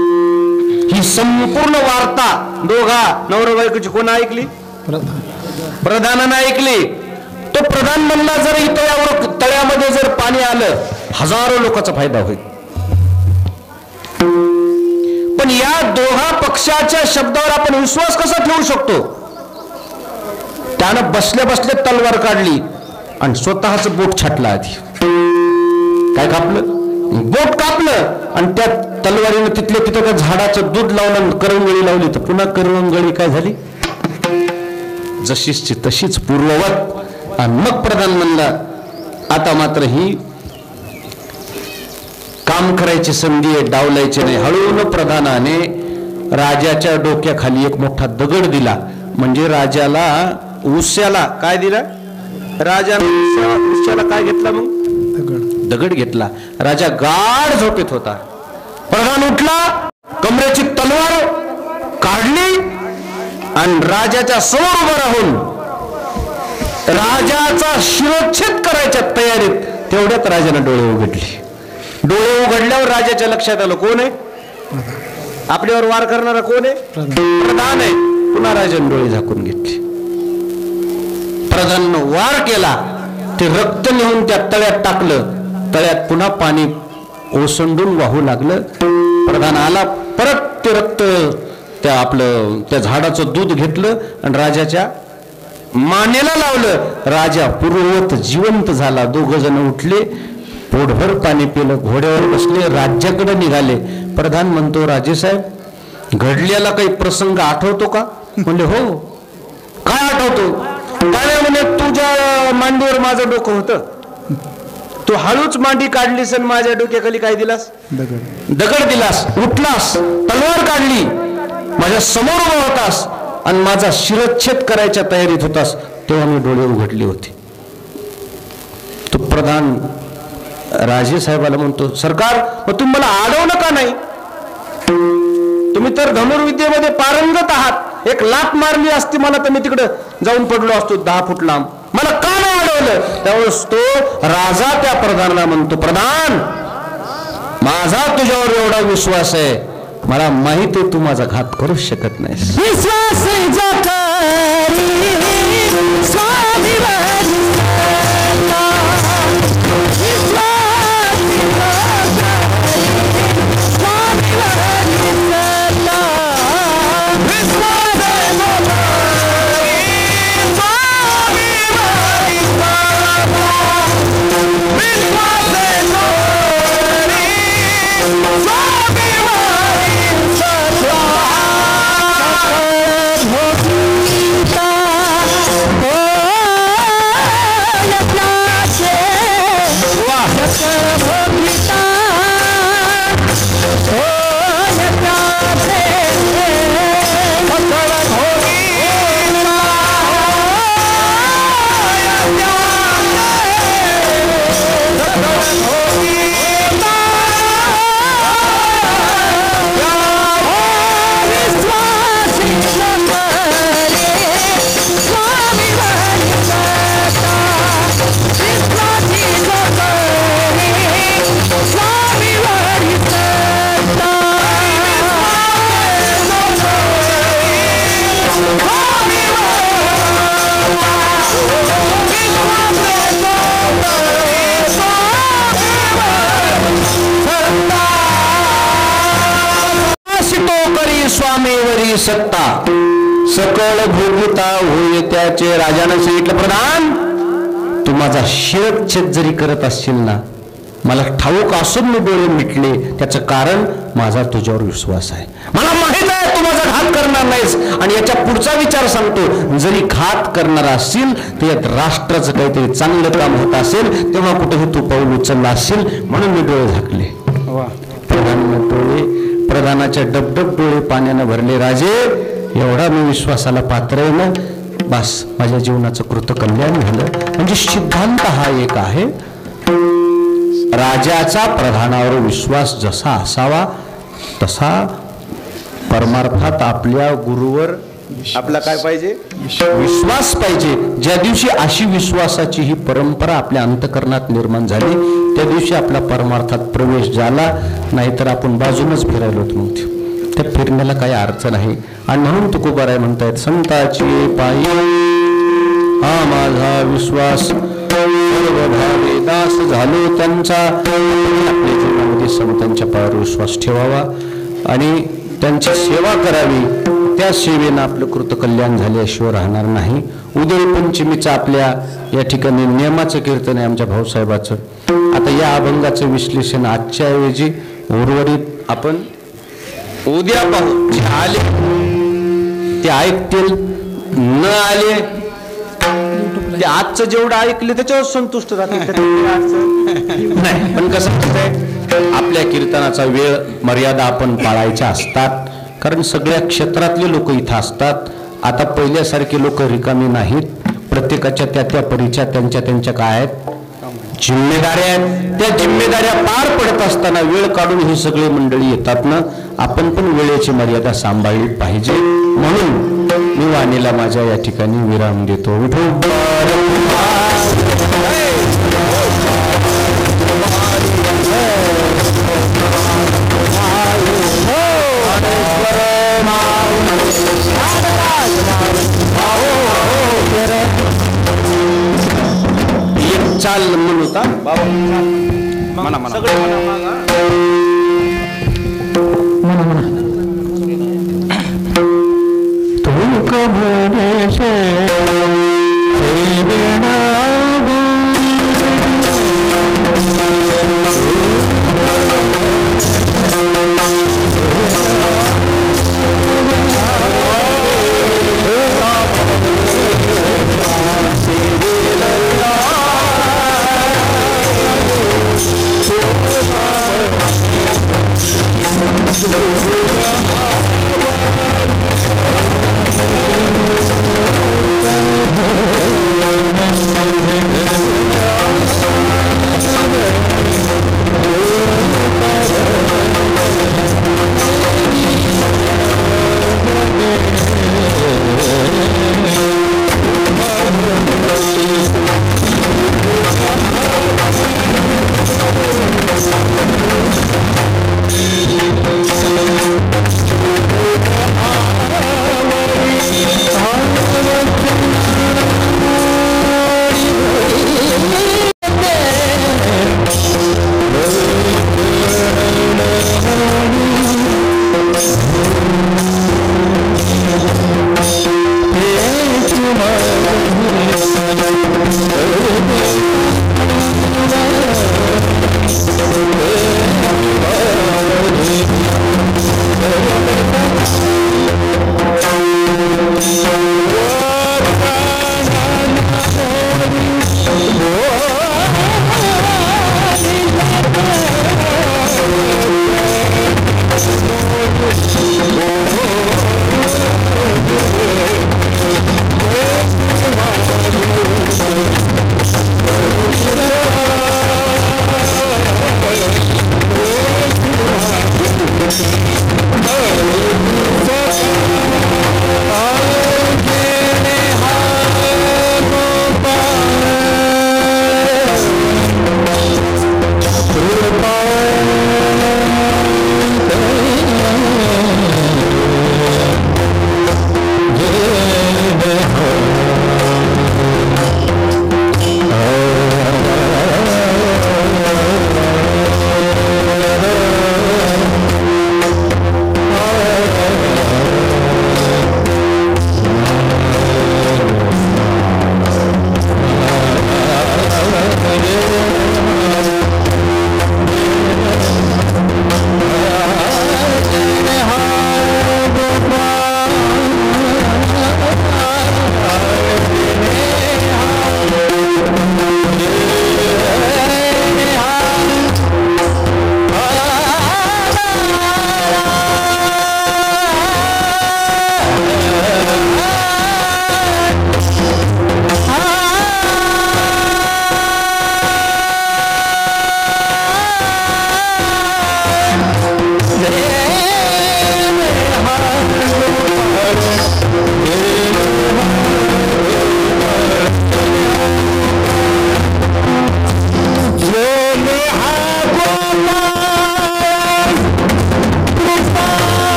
ही संपूर्ण वार्ता दोघा नवरा बायकोची कोण ऐकली? प्रधानानं ऐकली. तो प्रधान म्हणला जर इथं या तळ्यामध्ये जर पाणी आलं, 1000 लोकांचा फायदा होईल. पण या दोघा पक्षाच्या शब्दावर आपण विश्वास कसा ठेवू शकतो? त्यानं बसल्या बसल्या तलवार काढली आणि स्वतःच बोट छाटला. आधी काय कापलं? बोट कापलं. आणि त्या तलवारीनं तिथल्या तिथं त्या झाडाचं दूध लावलं, करंगळी लावली. तर पुन्हा करंगळी काय झाली? जशीच तशीच पूर्ववत. आणि मग प्रधान म्हणला आता मात्र ही काम करायची संधी आहे, डावलायची नाही. हळून प्रधानाने राजाच्या डोक्याखाली एक मोठा दगड दिला. म्हणजे राजाला उस्याला काय दिला? राजाला काय घेतला? मग दगड घेतला. राजा गाढ झोपेत होता. प्रधान उठला, कमरेची तलवार काढली आणि राजाच्या समोर उभं राहून राजाचा शिरोच्छेद करायच्या तयारीत. तेवढ्यात राजाने डोळे उघडले. डोळे उघडल्यावर राजाच्या लक्षात आलं कोण आहे? आपल्यावर वार करणारा कोण आहे? प्रधान आहे. पुन्हा राजाने डोळे झाकून घेतले. प्रधाननं वार केला, ते रक्त नेऊन त्या तळ्यात टाकलं. तळ्यात पुन्हा पाणी ओसंडून वाहू लागलं. प्रधान आला, परत ते रक्त त्या झाडाचं दूध घेतलं आणि राजाच्या मानेला लावलं. राजा पूर्ववत जिवंत झाला. 2 जण उठले, पोटभर पाणी पिलं, घोड्यावर बसले, राज्याकडे निघाले. प्रधान म्हणतो राजेसाहेब घडलेला काही प्रसंग आठवतो का? म्हणले हो. काय आठवतो? काय म्हणे तुझ्या मांडीवर माझं डोकं होतं, तू तू हळूच मांडी काढलीस आणि माझ्या डोक्याखाली काय दिलास? दगड दिलास. उठलास, तलवार काढली, माझ्या समोर उभा होतास आणि माझा शिरच्छेद करायच्या तयारीत होतास. तेव्हा मी डोळे उघडले होते. तो प्रधान राजे साहेबाला म्हणतो, सरकार मग तुम्ही मला अडवलं का नाही? तुम्ही तर धनुर्विद्येमध्ये पारंगत आहात. एक लाथ मारली असती मला तर मी तिकडे जाऊन पडलो असतो 10 फूट लांब. मला का नाही अडवलं? त्यावेळेस तो राजा त्या प्रधानाला म्हणतो, प्रधान माझा तुझ्यावर एवढा विश्वास आहे, मला माहिती आहे तू माझा घात करूच शकत नाहीस. विश्वास स्वामीवरी सत्ता सकळ भोगिता होय त्याचे. राजानं सांगितलं, प्रधान तू माझा शिरच्छेद जरी करत असशील ना, मला ठाऊक असून मी डोळे मिटले, त्याचं कारण माझा तुझ्यावर विश्वास आहे. मला माहित आहे तू माझा घात करणार नाहीस. आणि याच्या पुढचा विचार सांगतो, जरी घात करणार असशील तर यात राष्ट्राचं काहीतरी चांगलं काम होत असेल तेव्हा कुठेही तू पाऊल उचलला असशील, म्हणून मी डोळे झाकले. प्रधान डोळे प्रधानाच्या डबडब डोळे पाण्यानं भरले. राजे एवढा मी विश्वासाला पात्र आहे ना, बस माझ्या जीवनाचं कृतकल्याण झालं. म्हणजे सिद्धांत हा एक आहे, राजाचा प्रधानावर विश्वास जसा असावा तसा परमार्थात आपल्या गुरुवर आपला काय पाहिजे? विश्वास पाहिजे. ज्या दिवशी अशी विश्वासाची ही परंपरा आपल्या अंतःकरणात निर्माण झाली त्या दिवशी आपला परमार्थात प्रवेश झाला. नाहीतर आपण बाजूनच फिरायलो मग त्या फिरण्याला काही अर्थ नाही. आणि म्हणून तुकोबाराय म्हणतायत, संताची पायी हा माझा विश्वास, सर्वभावे दास झालो त्यांचा. आपल्या जीवनामध्ये संतांच्या पायावर विश्वास ठेवावा आणि त्यांची सेवा करावी. त्या सेवेनं आपलं कृतकल्याण झाल्याशिवाय राहणार नाही. उदय पंचमीचं आपल्या या ठिकाणी नियमाचं कीर्तन आहे आमच्या भाऊसाहेबाचं. आता या अभंगाचं विश्लेषण आजच्या ऐवजी उर्वरित आपण उद्या पाहू. जे आले ते ऐकतील, न आले ते आजचं जेवढं ऐकले त्याच्यावर संतुष्ट राहतील. नाही पण कसं होतंय, आपल्या कीर्तनाचा वेळ मर्यादा आपण पाळायच्या असतात. कारण सगळ्या क्षेत्रातले लोक इथं असतात. आता पहिल्यासारखे लोक रिकामी नाहीत. प्रत्येकाच्या त्या परीच्या त्यांच्या काय आहेत जिम्मेदाऱ्या आहेत. त्या जिम्मेदाऱ्या पार पडत असताना वेळ काढून ही सगळी मंडळी येतात ना, आपण पण वेळेची मर्यादा सांभाळली पाहिजे. म्हणून मी वाणीला माझ्या या ठिकाणी विराम देतो. चाल म्हणून होता बाबा म्हणा म्हणा सगळे म्हणा तू कबूल से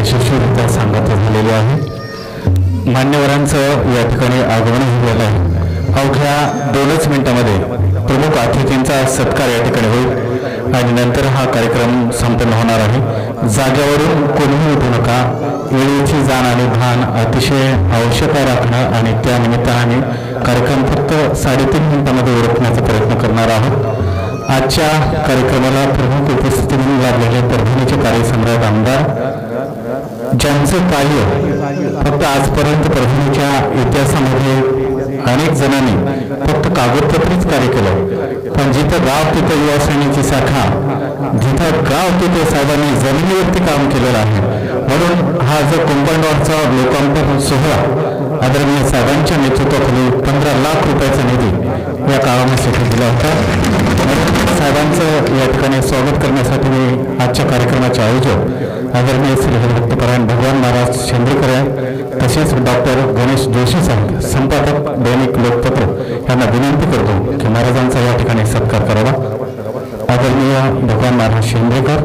यशस्वीरित्या सांगत झालेले आहे. मान्यवरांचं या ठिकाणी आगमन झालेलं आहे. अवघ्या 2च मिनिटांमध्ये प्रमुख अतिथींचा सत्कार या ठिकाणी होईल आणि नंतर हा कार्यक्रम संपन्न होणार आहे. जागेवरून कोणीही उठू नका. वेळेची जाण आणि भान अतिशय आवश्यक राखणं आणि त्या निमित्ताने कार्यक्रम फक्त 3.5 मिनिटांमध्ये उरकण्याचा प्रयत्न करणार आहोत. आजच्या कार्यक्रमाला प्रमुख उपस्थिती म्हणून लाभलेले परभणीचे कार्यसम्राट आमदार ज्यांचं कार्य फक्त आजपर्यंत परभणीच्या इतिहासामध्ये अनेक जणांनी फक्त कागदपत्रीच कार्य केलं, पण जिथं गाव तिथं युवा सेनेची शाखा, जिथं गाव तिथे साहेबांनी जमिनीवरती काम केलेलं आहे. म्हणून हा जो कुंभणगावचा लोकार्पण सोहळा आदरणीय साहेबांच्या नेतृत्वाखाली 15 लाख रुपयाचा निधी या कामासाठी दिला होता. साहेबांचं या ठिकाणी स्वागत करण्यासाठी मी आजच्या कार्यक्रमाचे आयोजक आदरणीय श्री हरिभक्तपरायण भगवान महाराज शेंद्रेकर तसेच डॉक्टर गणेश जोशी साहेब संपादक दैनिक लोकपत्र यांना विनंती करतो की महाराजांचा या ठिकाणी सत्कार करावा. आदरणीय भगवान महाराज शेंद्रेकर.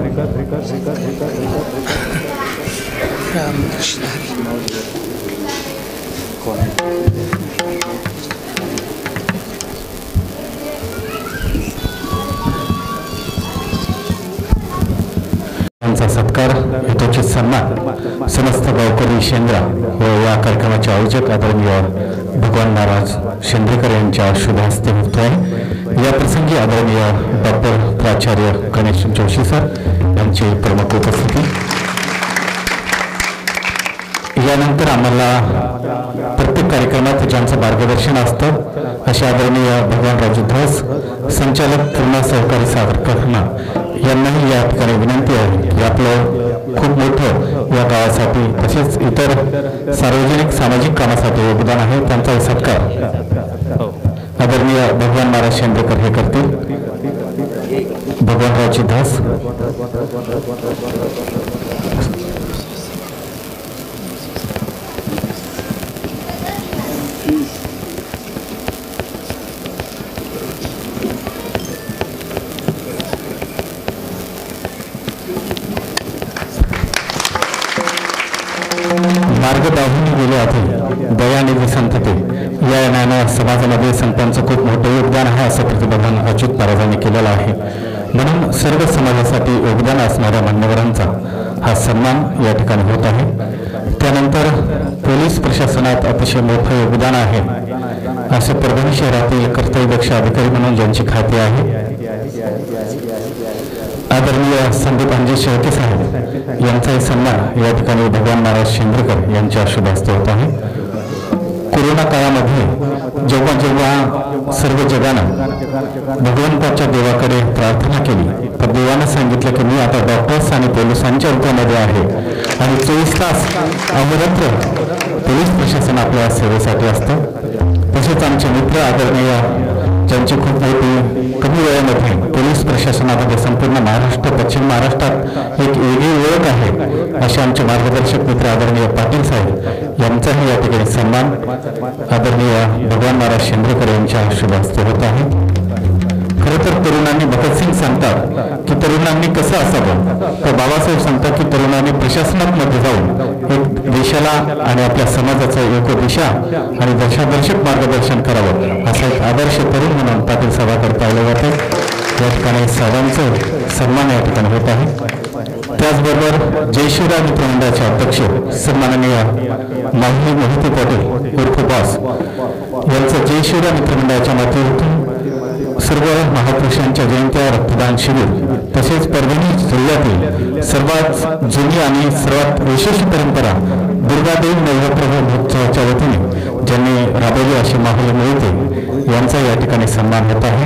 सत्कार यथोचित सन्मान समस्त गावकरी शेंद्रा व या कार्यक्रमाचे आयोजक आदरणीय भगवान महाराज शेंद्रेकर यांच्या शुभ हस्ते होत आहे. या प्रसंगी आदरणीय डॉक्टर प्राचार्य गणेश जोशी सर यांची प्रमुख उपस्थिती. यानंतर आम्हाला प्रत्येक कार्यक्रमात ज्यांचं मार्गदर्शन असतं असे आदरणीय भगवानराव धस संचालक पूर्ण सहकारी साखरकारखाना यांनाही या ठिकाणी विनंती आहे की आपलं खूप मोठं या गावासाठी तसेच इतर सार्वजनिक सामाजिक कामासाठी योगदान आहे, त्यांचा सत्कार आदरणीय भगवान महाराज शेंद्रेकर हे करतील. भगवानरावजी धस. मार्ग दाखवून गेले आहे दयानिधी संतते या नावानं समाजामध्ये संतांचं खूप मोठं योगदान आहे असं प्रतिपादन अच्युत महाराजांनी केलेलं आहे. म्हणून सर्व समाजासाठी योगदान असणाऱ्या मान्यवरांचा हा सन्मान या ठिकाणी होत आहे. त्यानंतर पोलीस प्रशासनात अतिशय मोठं योगदान आहे असे परभणी शहरातील कर्तव्यदक्ष अधिकारी म्हणून ज्यांची खाते आहे आदरणीय संदीप अंजी शेळके साहेब यांचाही सन्मान या ठिकाणी भगवान महाराज शेंद्रेकर यांच्या शुभ हस्ते होत आहे. कोरोना काळामध्ये जेव्हा जेव्हा सर्व जगानं भगवंताच्या देवाकडे प्रार्थना केली तर देवानं सांगितलं की मी आता डॉक्टर्स आणि पोलिसांच्या रूपामध्ये आहे आणि 24 तास अहोरात्र पोलीस प्रशासन आपल्या सेवेसाठी असतं. तसेच आमचे मित्र आदरणीय ज्यांची खूप मोठी कमी वेळेमध्ये पोलीस प्रशासनामध्ये संपूर्ण महाराष्ट्र पश्चिम महाराष्ट्रात एक वेगळी ओळख आहे असे आमचे मार्गदर्शक मित्र आदरणीय पाटील साहेब यांचाही या ठिकाणी सन्मान आदरणीय भगवान महाराज शेंद्रेकर यांच्या शुभ हस्ते होत आहे. खरं तर तरुणांनी भगतसिंग सांगतात की तरुणांनी कसं असावं, तर बाबासाहेब सांगतात की तरुणांनी प्रशासनात मध्ये जाऊन एक देशाला आणि आपल्या समाजाचं योग्य दिशा आणि दशादर्शक मार्गदर्शन करावं असा एक आदर्श तरुण म्हणून पाटील सभाकडे पाहिलं जाते. या ठिकाणी सर्वांचं सन्मान या ठिकाणी होत आहे. त्याचबरोबर जय शिवराय मित्रमंडळाचे अध्यक्ष सन्माननीय माहिती मोहिते पाटील उर्फ बॉस यांचं जय शिवराय मित्रमंडळाच्या माध्यमातून सर्व महापुरुषांच्या जयंत्या रक्तदान शिबिर तसेच परभणी जिल्ह्यातील सर्वात जुनी आणि सर्वात विशेष परंपरा दुर्गादेवी नवरात्र महोत्सवाच्या वतीने ज्यांनी राबवली अशी माहुली मोहिते यांचा या ठिकाणी सन्मान होत आहे.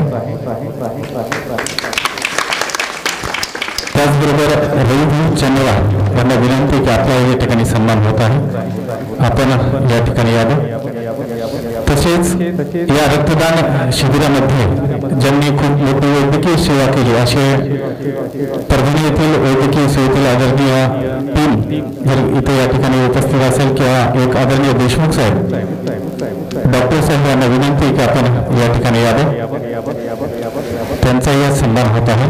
त्याचबरोबर रविभाऊ चंदेवार यांना विनंती की आपल्या या ठिकाणी सन्मान होत आहे, आपण या ठिकाणी यावं. तसेच या रक्तदान शिबिरामध्ये ज्यांनी खूप मोठी वैद्यकीय सेवा केली असे परभणी येथील वैद्यकीय सेवेतील आदरणीय टीम जर इथे या ठिकाणी उपस्थित असेल किंवा एक आदरणीय देशमुख साहेब डॉक्टर साहेब यांना विनंती की आपण या ठिकाणी यावं, त्यांचाही सन्मान होत आहे.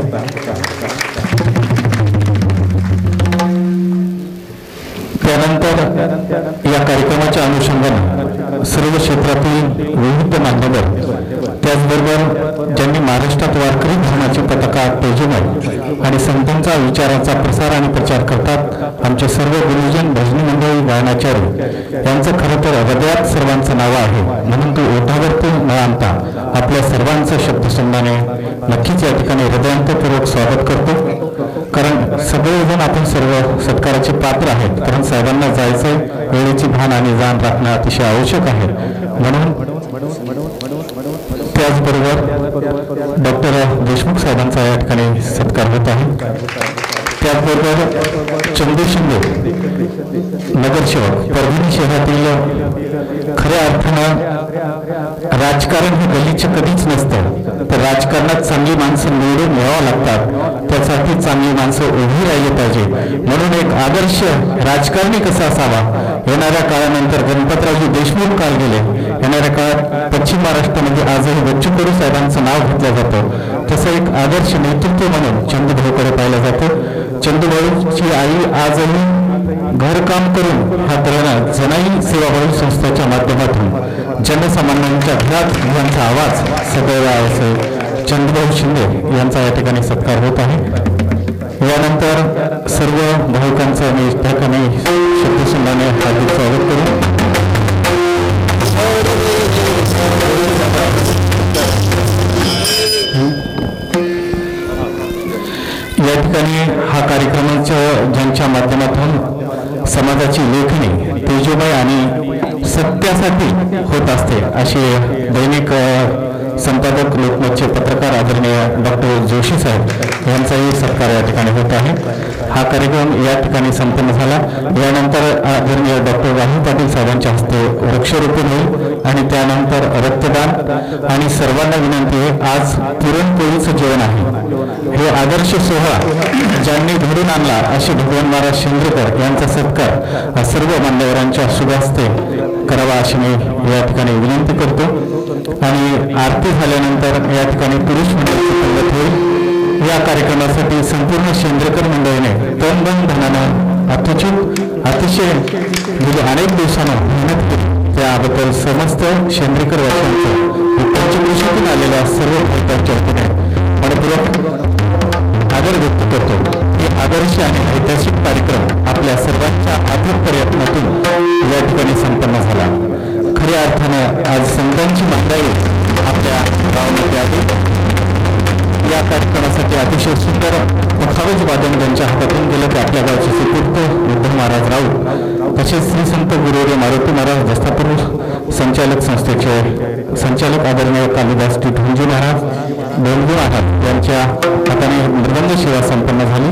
अनुषंगाने सर्व क्षेत्रातील विविध मान्यवर, त्याचबरोबर ज्यांनी महाराष्ट्रात वारकरी धर्माची पताका तेजोमय आणि संतांचा विचारांचा प्रसार आणि प्रचार करतात आमचे सर्व गुरुजन, भजनी मंडळी, गायनाचार्य यांचं खरं तर हृदयात सर्वांचं नाव आहे. म्हणून तो ओठावरती न आणता आपल्या सर्वांचं शब्दसंधाने नक्कीच या ठिकाणी हृदयांतपूर्वक स्वागत करतो. कारण सगळेजण आपण सर्व सत्काराचे पात्र आहेत, कारण साहेबांना जायचं वेळेची भान आणि जाण राखणं अतिशय आवश्यक आहे. म्हणून त्याचबरोबर डॉक्टर देशमुख साहेबांचा या ठिकाणी सत्कार होत आहे. त्याचबरोबर चंदू शिंदे नगरसेवक, परभणी शहरातील खऱ्या अर्थानं राजकारण हे गलिच्छ कधीच नसतं, तर राजकारणात चांगली माणसं निवडून यावं लागतात, त्यासाठी चांगली माणसं उभी राहिली पाहिजे. म्हणून एक आदर्श राजकारणी कसा असावा, येणाऱ्या काळानंतर गणपतरावजी देशमुख काल गेले, येणाऱ्या काळात पश्चिम महाराष्ट्रामध्ये आजही बच्चू कडू साहेबांचं नाव घेतलं जातं, तसं एक आदर्श नेतृत्व म्हणून चंदूभाऊकडे पाहिलं जातं. चंदूभाऊची आई आजही घरकाम करून हा तरुण जनाई सेवाभावी संस्थेच्या माध्यमातून जनसामान्यांच्या घरात यांचा आवाज सदैव असे चंदूभाऊ शिंदे यांचा या ठिकाणी सत्कार होत आहे. यानंतर सर्व भाविकांचं मी त्या ठिकाणी शब्दसंधाने हार्दिक स्वागत करू. या ठिकाणी हा कार्यक्रमाच्या ज्यांच्या माध्यमातून समाजाची लेखणी तेजोमय आणि सत्यासाठी होत असते अशी दैनिक संपादक लोकमतचे पत्रकार आदरणीय डॉक्टर जोशी साहेब यांचाही सत्कार या ठिकाणी होत आहे. हा कार्यक्रम या ठिकाणी संपन्न झाला. यानंतर आदरणीय डॉक्टर राहुल पाटील साहेबांच्या हस्ते वृक्षारोपण होईल आणि त्यानंतर रक्तदान आणि सर्वांना विनंती आहे, आज पुरणपोळीचं जेवण आहे. हे आदर्श सोहळा ज्यांनी घडून आणला असे भगवान महाराज शेंद्रेकर यांचा सत्कार सर्व मान्यवरांच्या शुभ हस्ते करावा अशी मी या ठिकाणी विनंती करतो. आणि आरती झाल्यानंतर या ठिकाणी पुरुष मंडळाची पंगत होईल. या कार्यक्रमासाठी संपूर्ण शेंद्रेकर मंडळीने तन मन धनानं अतिशय अनेक दिवसांना मेहनत केली, त्याबद्दल समस्त शेंद्रेकर वासियांचं पंचकृषीतून आलेल्या सर्व भक्तांच्या वतीने मनपूर्वक आदर व्यक्त करतो. हे आदर्श आणि ऐतिहासिक कार्यक्रम आपल्या सर्वांच्या अथक प्रयत्नातून या ठिकाणी संपन्न झाला. खऱ्या अर्थानं आज संतांची मंडळी आपल्या गावामध्ये आली. या कार्यक्रमासाठी अतिशय सुंदर मखावज वादन ज्यांच्या हातातून गेलं ते आपल्या गावचे सुपूर्त विठ्ठल महाराज राऊत, तसेच श्री संत गुरुदेव मारुती महाराज दस्तापूर संचालक संस्थेचे संचालक आदरणीय कालिदास टी ढोंजी महाराज डोंगू महाराज यांच्या हाताने मृदंग सेवा संपन्न झाली.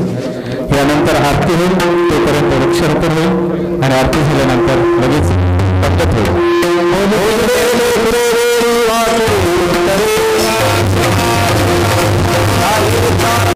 यानंतर आरती होईल, तोपर्यंत वृक्षारोपण होईल आणि आरती झाल्यानंतर लगेच पद्धत होईल.